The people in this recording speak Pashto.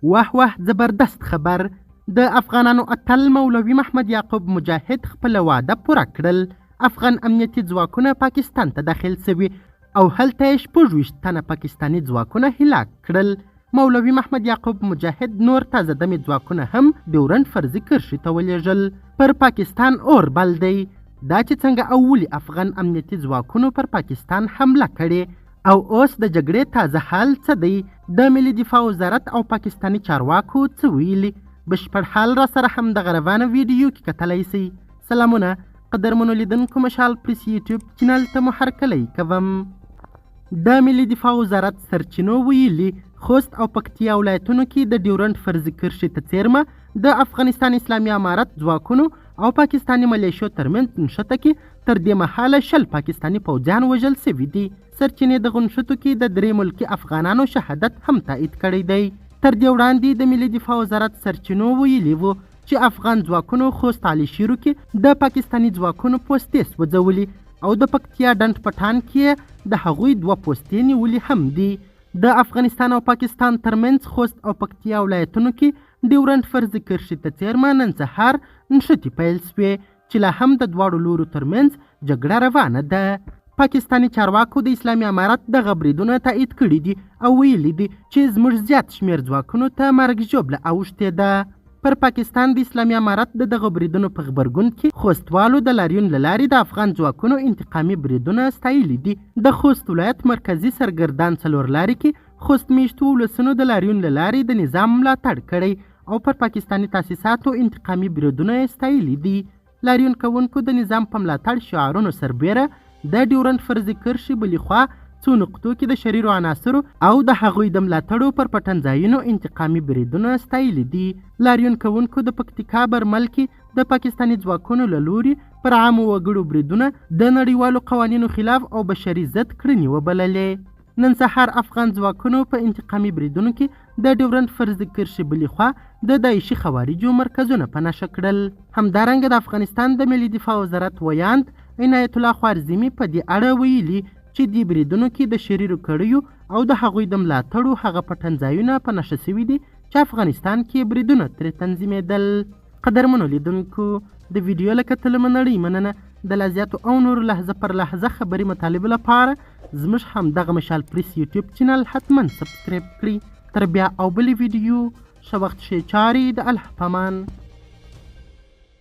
واه واه زبردست خبر. د افغانانو اتل مولوي محمد یعقوب مجاهد خپل وعده پوره کړل. افغان امنیتي ځواکونه پاکستان ته داخل سوي او هلته یې 26 تنه پاکستاني ځواکونه هلاک کړل. مولوي محمد یعقوب مجاهد نور تازه دمي ځواکونه هم ډیورنډ فرضي کرښې ته ولېږل. پر پاکستان اور بل دی. دا چې څنګه اولي افغان امنیتي ځواکونو پر پاکستان حمله کړې او اوس د جګړې تازه حال څه دی؟ د ملي دفاع وزارت او پاکستاني چارواکو څه ویلي؟ بشپړ حال را سره هم د غروانه ویډیو کې کتلی سئ. سلامونه قدرمنو لیدونکو، مشال پریس یوټیوب چینل ته مو هرکلی کوم. د ملي دفاع وزارت سرچینو ویلي خوست او پکتیا ولایتونو کې د ډیورنډ فرضي کرښې ته څیرمه د افغانستان اسلامي امارت ځواکونو او پاکستاني ملیشو ترمنځ نښته کې تر دې مهاله 10 پاکستاني پوځیان وژل سوي دي. سرچینې د غنښتو کې د 3 ملکي افغانانو شهادت هم تایید کړی دی. تر دې وړاندې د ملي دفاع وزارت سرچینو ویلي وو چې افغان ځواکونو خوست علي شیرو کې د پاکستاني ځواکونو پوستې سوځولي او د پکتیا ډنډ پټان کې د هغوی 2 پوستې نیولي هم دي. د افغانستان او پاکستان ترمنځ خوست او پکتیا ولایتونو کې ډیورنډ فرضي کرښې ته څیرمه نن سهار نښتې پیل سوې چې لا هم د دواړو لورو ترمنځ جګړه روانه ده. پاکستاني چارواکو د اسلامي امارت دغه بریدونه تایید کړي دي او ویلي دي چې زموږ زیات شمېر ځواکونو ته مرګ ژوبله اوښتې ده. پر پاکستان د اسلامي امارت د دغه بریدونو په غبرګون کې خوستوالو د لاریون له لارې د افغان ځواکونو انتقامي بریدونه ستایلي دي. د خوست ولایت مرکزي سرګردان څلور لارې کې خوست میشتو ولسونو د لاریون له لارې د نظام ملاتړ کړی او پر پاکستاني تاسیساتو انتقامي بریدونه یې ستایلي دي. لاریون کوونکو د نظام په ملاتړ شعارونو سربیره د ډیورنډ فرضي کرښې بلې خوا څو نقطو کې د شریرو عناصرو او د هغوی د ملاتړو پر پټنځایونو انتقامي بریدونه ستایلي دي. لاریون کوونکو د پکتیکا برمل کې د پاکستاني ځواکونو له لوري پر عامو وګړو بریدونه د نړیوالو قوانینو خلاف او بشري ضد کړنې وبللې. نن سهار افغان ځواکونو په انتقامي بریدونو کې د ډیورنډ فرضي کرښې بلې خوا د داعشي خوارجو مرکزونه په نښه کړل. همدارنګه د افغانستان د ملي دفاع وزارت ویاند عنایت الله خوارزمي په دې اړه ویلي چې دې بریدونو کې د شریرو کړیو او د هغوی د ملاتړو هغه پټنځایونه په نښه سوي دي چې افغانستان کې بریدونه ترې تنظیمېدل. قدرمنو لیدونکو، د ویډیو له کتلو مننه مننه. د لا زیاتو او نورو لحظه پر لحظه خبري مطالبو لپاره زموږ همدغه مشال پریس یوټیوب چینل حتما سبسکرایب کړئ. تر بیا او بلې ویډیو ښه وخت ښې چارې د الله په امان.